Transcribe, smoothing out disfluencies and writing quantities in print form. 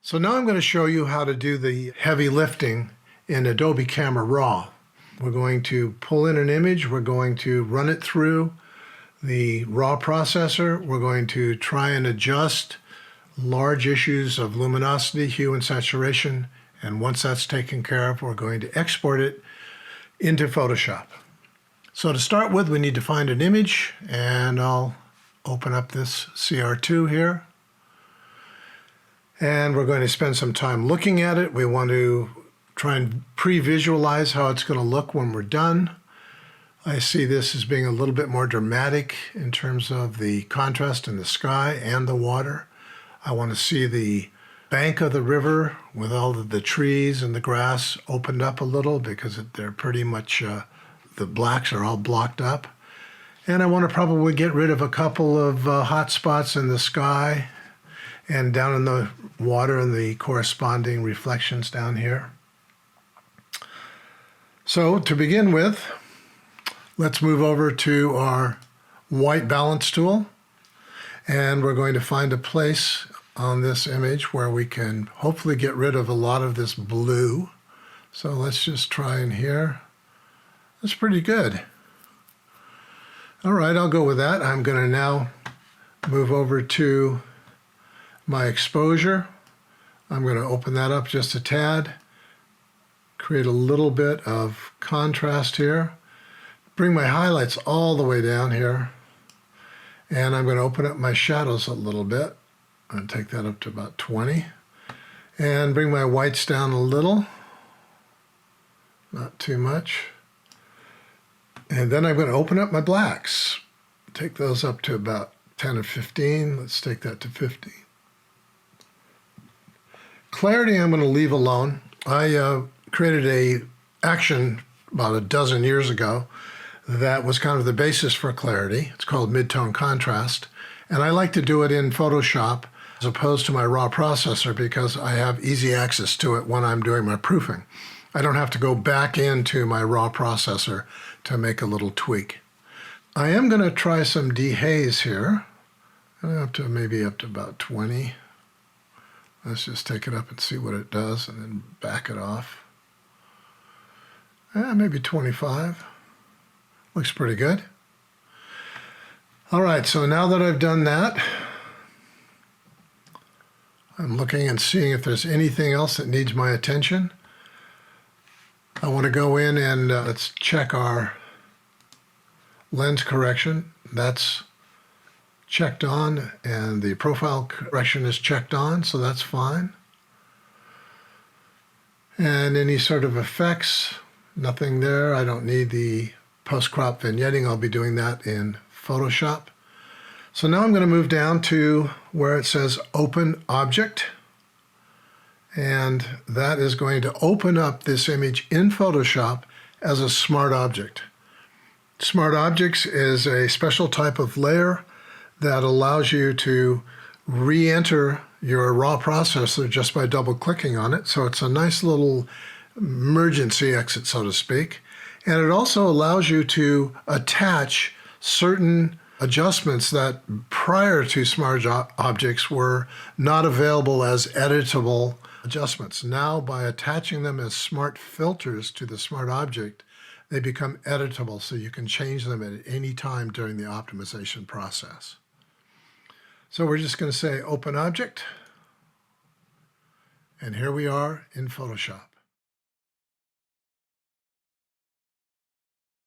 So now I'm going to show you how to do the heavy lifting in Adobe Camera Raw. We're going to pull in an image, we're going to run it through the raw processor, we're going to try and adjust large issues of luminosity, hue, and saturation, and once that's taken care of, we're going to export it into Photoshop. So to start with, we need to find an image, and I'll open up this CR2 here. And we're going to spend some time looking at it. We want to try and pre-visualize how it's going to look when we're done. I see this as being a little bit more dramatic in terms of the contrast in the sky and the water. I want to see the bank of the river with all of the trees and the grass opened up a little because they're pretty much, the blacks are all blocked up. And I want to probably get rid of a couple of hot spots in the sky and down in the water and the corresponding reflections down here. So to begin with, let's move over to our white balance tool, and we're going to find a place on this image where we can hopefully get rid of a lot of this blue. So let's just try in here. That's pretty good. All right, I'll go with that. I'm going to now move over to my exposure. I'm going to open that up just a tad, create a little bit of contrast here, bring my highlights all the way down here, and I'm going to open up my shadows a little bit and take that up to about 20, and bring my whites down a little, not too much, and then I'm going to open up my blacks, take those up to about 10 or 15. Let's take that to 50. Clarity I'm going to leave alone. I created an action about a dozen years ago that was kind of the basis for clarity. It's called mid-tone contrast. And I like to do it in Photoshop as opposed to my raw processor because I have easy access to it when I'm doing my proofing. I don't have to go back into my raw processor to make a little tweak. I am going to try some dehaze here. Maybe up to about 20. Let's just take it up and see what it does and then back it off. Maybe 25. Looks pretty good. All right, so now that I've done that, I'm looking and seeing if there's anything else that needs my attention. I want to go in and let's check our lens correction. That's checked on, and the profile correction is checked on, so that's fine. And any sort of effects, nothing there. I don't need the post-crop vignetting. I'll be doing that in Photoshop. So now I'm going to move down to where it says Open Object, and that is going to open up this image in Photoshop as a smart object. Smart Objects is a special type of layer that allows you to re-enter your raw processor just by double-clicking on it. So it's a nice little emergency exit, so to speak. And it also allows you to attach certain adjustments that prior to Smart Objects were not available as editable adjustments. Now, by attaching them as smart filters to the Smart Object, they become editable, so you can change them at any time during the optimization process. So we're just going to say Open Object, and here we are in Photoshop.